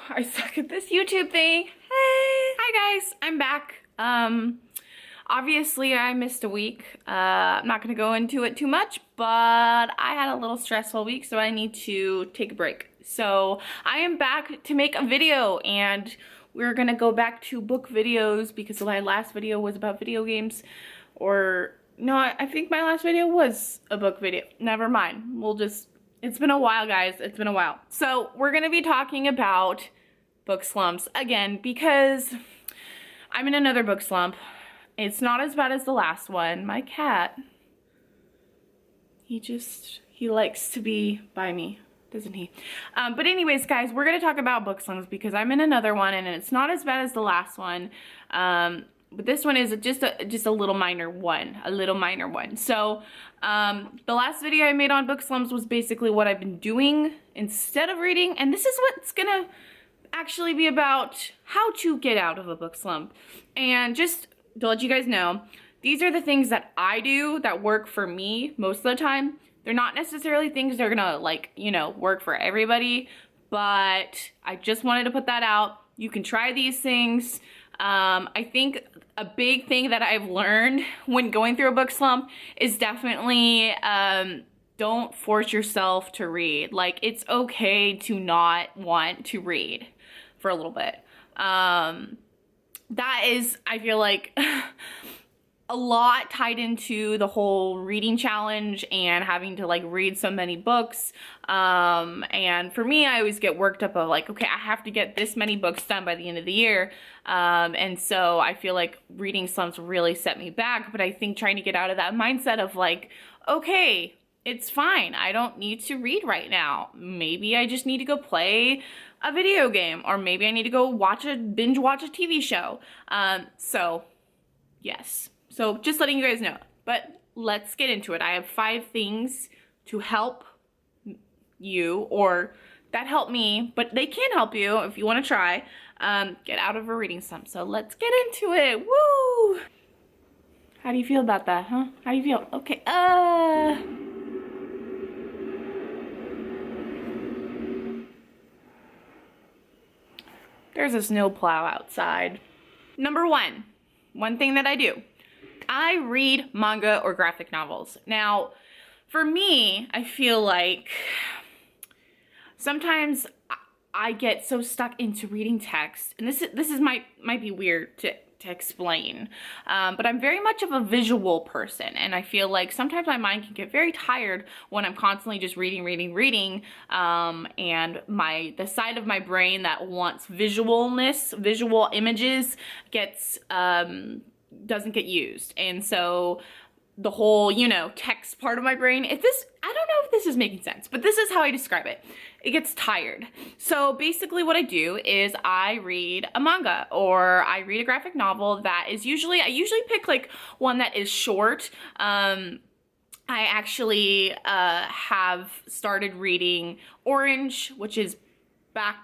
I suck at this YouTube thing. Hey. Hi guys, I'm back. Obviously I missed a week. I'm not gonna go into it too much, but I had a little stressful week, so I need to take a break. So I am back to make a video, and we're gonna go back to book videos because my last video was about video games. Or no, I think my last video was a book video. Never mind. It's been a while, guys. It's been a while. So we're gonna be talking about book slumps again because I'm in another book slump. It's not as bad as the last one. My cat, he likes to be by me, doesn't he? But anyways, guys, we're gonna talk about book slumps because I'm in another one and it's not as bad as the last one. But this one is just a little minor one. So the last video I made on book slumps was basically what I've been doing instead of reading, and this is what's gonna actually be about how to get out of a book slump. And just to let you guys know, these are the things that I do that work for me most of the time. They're not necessarily things that are gonna, like, you know, work for everybody, but I just wanted to put that out. You can try these things. I think a big thing that I've learned when going through a book slump is definitely don't force yourself to read. Like, it's okay to not want to read for a little bit. That is, I feel like, a lot tied into the whole reading challenge and having to, like, read so many books. And for me, I always get worked up of, like, okay, I have to get this many books done by the end of the year. And so I feel like reading slumps really set me back. But I think trying to get out of that mindset of, like, okay, it's fine. I don't need to read right now. Maybe I just need to go play a video game, or maybe I need to go binge watch a TV show. So yes. So just letting you guys know, but let's get into it. I have 5 things to help you, or that help me, but they can help you if you want to try, get out of a reading slump. So let's get into it. Woo! How do you feel about that, huh? How do you feel? Okay, there's a snowplow outside. Number one thing that I do. I read manga or graphic novels. Now, for me, I feel like sometimes I get so stuck into reading text, and this might be weird to explain, but I'm very much of a visual person, and I feel like sometimes my mind can get very tired when I'm constantly just reading, and the side of my brain that wants visual images gets doesn't get used. And so the whole, you know, text part of my brain, I don't know if this is making sense, but this is how I describe it. It gets tired. So basically what I do is I read a manga, or I read a graphic novel that is I usually pick like one that is short. I actually have started reading Orange, which is back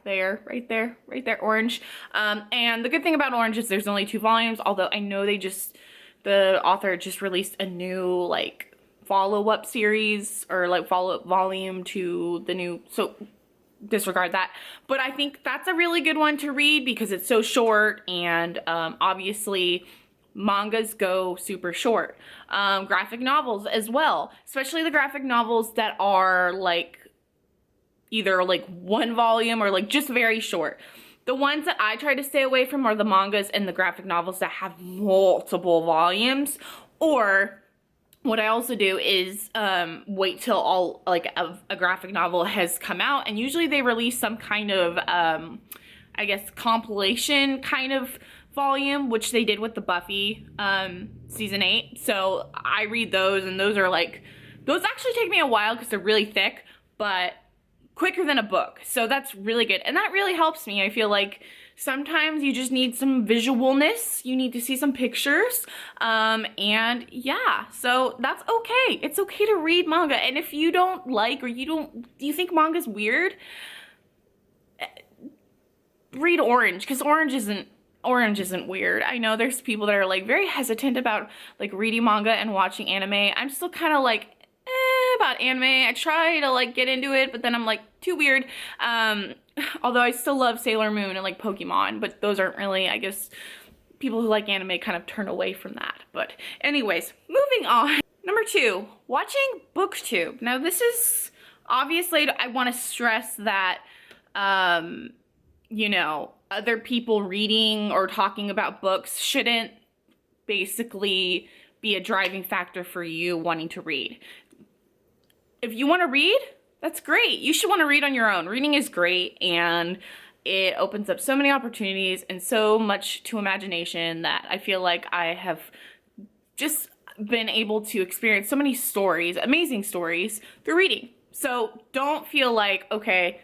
there, right there, Orange. And the good thing about Orange is there's only 2 volumes, although I know the author just released a new, like, follow-up series, or like follow-up volume to the new, so disregard that. But I think that's a really good one to read because it's so short, and obviously mangas go super short. Graphic novels as well, especially the graphic novels that are like either like 1 volume or like just very short. The ones that I try to stay away from are the mangas and the graphic novels that have multiple volumes. Or what I also do is wait till a graphic novel has come out, and usually they release some kind of I guess compilation kind of volume, which they did with the Buffy season 8. So I read those, and those actually take me a while because they're really thick, but quicker than a book. So that's really good, and that really helps me. I feel like sometimes you just need some visualness, you need to see some pictures, and yeah, so that's okay. It's okay to read manga, and if you don't like, or you think manga's weird, read Orange, because Orange isn't weird. I know there's people that are like very hesitant about like reading manga and watching anime. I'm still kind of like, about anime. I try to like get into it, but then I'm like too weird. Although I still love Sailor Moon and like Pokemon, but those aren't really, I guess, people who like anime kind of turn away from that. But anyways, moving on. Number 2, watching Booktube. Now this is, obviously I want to stress that, you know, other people reading or talking about books shouldn't basically be a driving factor for you wanting to read. If you want to read, that's great. You should want to read on your own. Reading is great, and it opens up so many opportunities and so much to imagination that I feel like I have just been able to experience so many stories, amazing stories, through reading. So don't feel like, okay,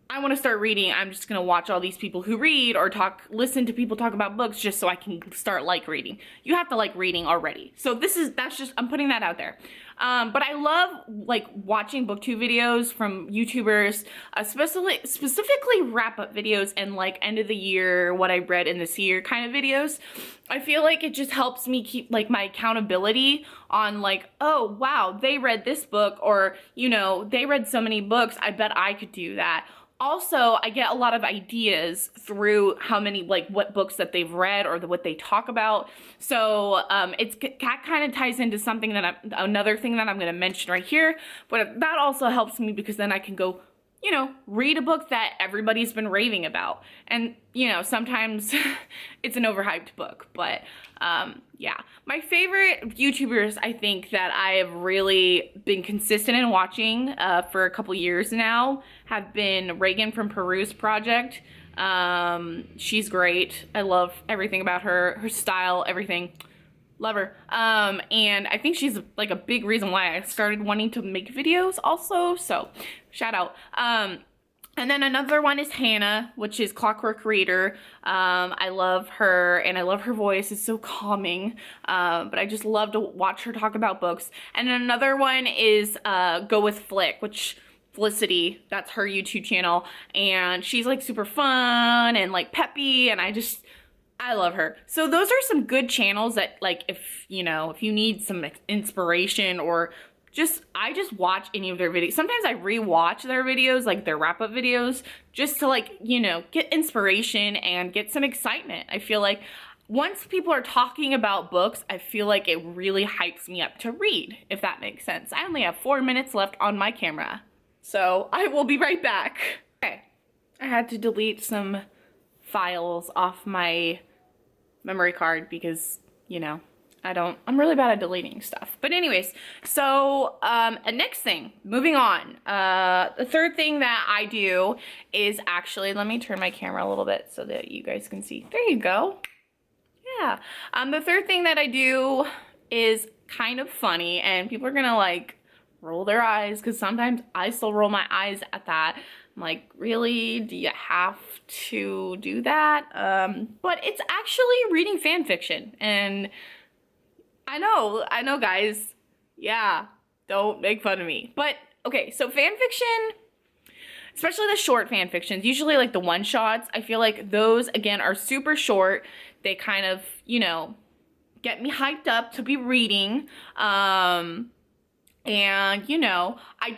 I want to start reading, I'm just going to watch all these people who read or listen to people talk about books just so I can start like reading. You have to like reading already. So that's just, I'm putting that out there. But I love like watching booktube videos from YouTubers, specifically wrap-up videos and like end of the year, what I read in this year kind of videos. I feel like it just helps me keep like my accountability on like, oh wow, they read this book, or you know, they read so many books, I bet I could do that. Also, I get a lot of ideas through how many, like, what books that they've read or what they talk about. So, that kind of ties into something that another thing that I'm going to mention right here. But that also helps me because then I can go, you know, read a book that everybody's been raving about. And, you know, sometimes it's an overhyped book, but, yeah. My favorite YouTubers, I think, that I have really been consistent in watching, for a couple years now, have been Reagan from Peru's Project. She's great. I love everything about her style, everything. Love her. And I think she's like a big reason why I started wanting to make videos also, so shout out. And then another one is Hannah, which is Clockwork Reader. I love her, and I love her voice. It's so calming, but I just love to watch her talk about books. And then another one is Go With Flick, which Felicity, that's her YouTube channel, and she's like super fun and like peppy, and I love her. So those are some good channels that, like, if you know, if you need some inspiration, or I just watch any of their videos. Sometimes I rewatch their videos, like their wrap-up videos, just to, like, you know, get inspiration and get some excitement. I feel like once people are talking about books, I feel like it really hypes me up to read, if that makes sense. I only have 4 minutes left on my camera, so I will be right back. Okay, I had to delete some files off my memory card because, you know, I'm really bad at deleting stuff. But anyways, so, next thing, moving on. The third thing that I do is actually, let me turn my camera a little bit so that you guys can see. There you go. Yeah. The third thing that I do is kind of funny, and people are gonna like roll their eyes, because sometimes I still roll my eyes at that. I'm like, really? Do you have to do that? But it's actually reading fan fiction, and I know guys, yeah, don't make fun of me. But okay, so fan fiction, especially the short fan fictions, usually like the one shots, I feel like those again are super short. They kind of, you know, get me hyped up to be reading. And you know, I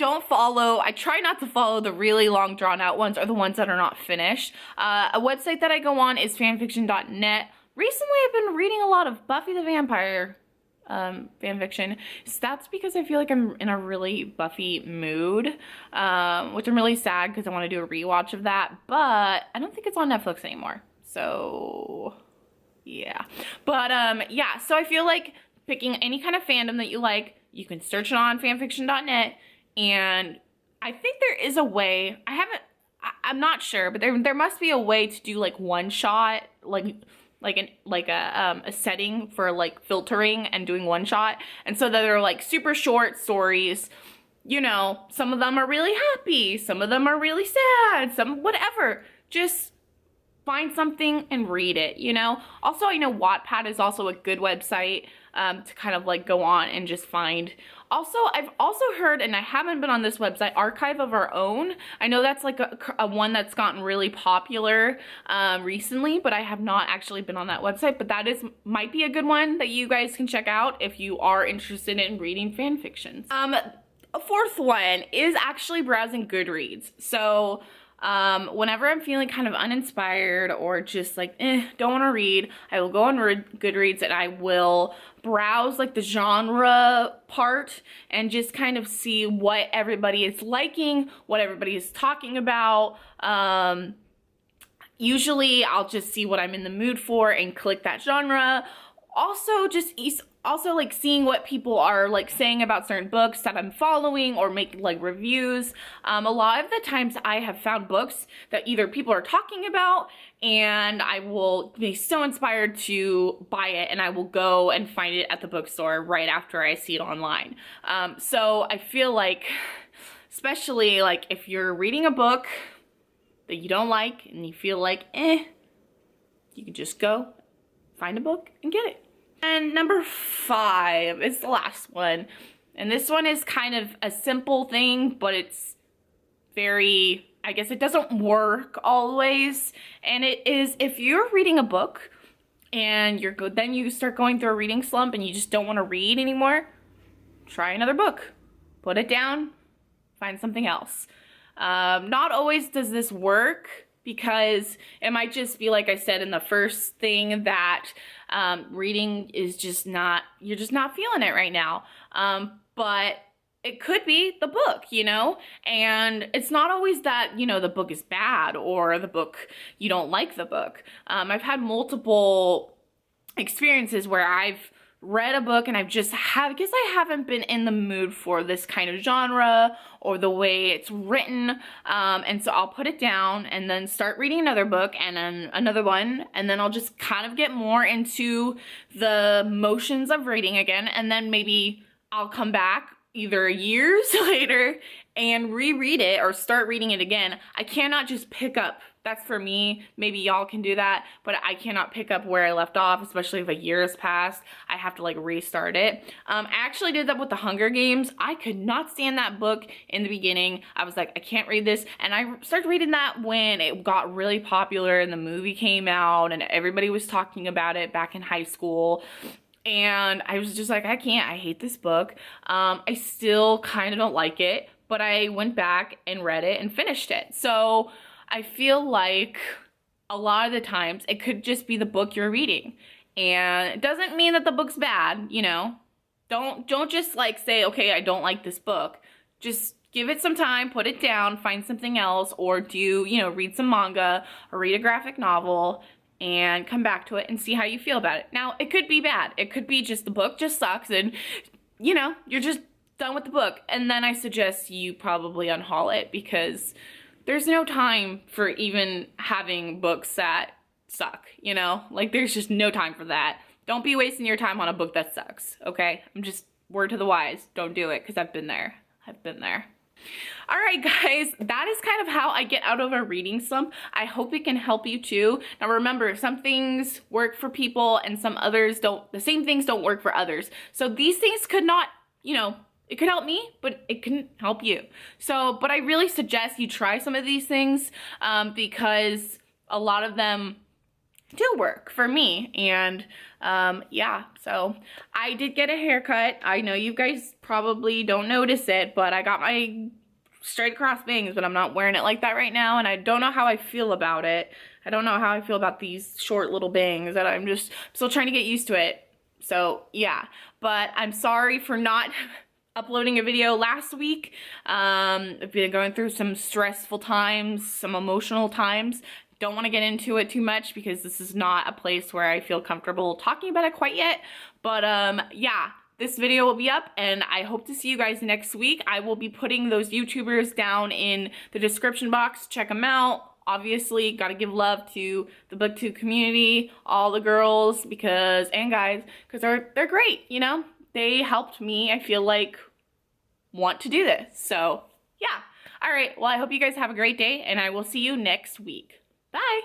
try not to follow the really long drawn out ones or the ones that are not finished. A website that I go on is fanfiction.net. Recently I've been reading a lot of Buffy the Vampire fan fiction. So that's because I feel like I'm in a really Buffy mood, which I'm really sad because I want to do a rewatch of that, but I don't think it's on Netflix anymore. So yeah, but yeah, so I feel like picking any kind of fandom that you like, you can search it on fanfiction.net, and I think there is a way, I'm not sure, but there must be a way to do like one shot, like a setting for like filtering and doing one shot. And so that they're like super short stories, you know, some of them are really happy, some of them are really sad, some whatever. Just find something and read it, you know? Also, I know Wattpad is also a good website to kind of like go on and just find. Also, I've also heard, and I haven't been on this website, Archive of Our Own. I know that's like a one that's gotten really popular recently, but I have not actually been on that website. But that might be a good one that you guys can check out if you are interested in reading fan fictions. a fourth one is actually browsing Goodreads. So whenever I'm feeling kind of uninspired or just like, don't want to read, I will go on Goodreads and I will browse like the genre part and just kind of see what everybody is liking, what everybody is talking about. Usually I'll just see what I'm in the mood for and click that genre. Also like seeing what people are like saying about certain books that I'm following or make like reviews. A lot of the times I have found books that either people are talking about and I will be so inspired to buy it and I will go and find it at the bookstore right after I see it online. So I feel like, especially like if you're reading a book that you don't like and you feel like, you can just go find a book and get it. And number 5 is the last one. And this one is kind of a simple thing, but it's very, I guess it doesn't work always. And it is, if you're reading a book and you're good, then you start going through a reading slump and you just don't want to read anymore, try another book. Put it down, find something else. Not always does this work, because it might just be, like I said in the first thing, that reading is just not, you're just not feeling it right now. But it could be the book, you know? And it's not always that, you know, the book is bad or the book, you don't like the book. I've had multiple experiences where I've read a book and I guess I haven't been in the mood for this kind of genre or the way it's written, and so I'll put it down and then start reading another book and then another one, and then I'll just kind of get more into the motions of reading again, and then maybe I'll come back either years later and reread it or start reading it again. I cannot just pick up. That's for me. Maybe y'all can do that, but I cannot pick up where I left off, especially if a year has passed. I have to like restart it. I actually did that with the Hunger Games. I could not stand that book in the beginning. I was like, I can't read this. And I started reading that when it got really popular and the movie came out and everybody was talking about it back in high school. And I was just like, I can't, I hate this book. I still kind of don't like it, but I went back and read it and finished it. So I feel like a lot of the times it could just be the book you're reading. And it doesn't mean that the book's bad, you know? Don't just like say, okay, I don't like this book. Just give it some time, put it down, find something else, or do, you know, read some manga or read a graphic novel and come back to it and see how you feel about it. Now, it could be bad. It could be just the book just sucks and, you know, you're just done with the book. And then I suggest you probably unhaul it, because there's no time for even having books that suck, you know? Like, there's just no time for that. Don't be wasting your time on a book that sucks, okay? I'm just, word to the wise, don't do it, because I've been there. I've been there. All right, guys, that is kind of how I get out of a reading slump. I hope it can help you too. Now remember, some things work for people and some others don't. The same things don't work for others. So these things could not, you know, it could help me, but it couldn't help you. So, but I really suggest you try some of these things, because a lot of them do work for me. And yeah, so I did get a haircut. I know you guys probably don't notice it, but I got my straight across bangs, but I'm not wearing it like that right now, and I don't know how I feel about it. I don't know how I feel about these short little bangs, that I'm still trying to get used to it. So yeah, but I'm sorry for not uploading a video last week. I've been going through some stressful times, some emotional times. Don't want to get into it too much because this is not a place where I feel comfortable talking about it quite yet. But yeah, this video will be up and I hope to see you guys next week. I will be putting those YouTubers down in the description box. Check them out. Obviously, gotta give love to the Booktube community, all the girls and guys, because they're great, you know? They helped me, I feel like, want to do this. So yeah. All right, well, I hope you guys have a great day and I will see you next week. Bye.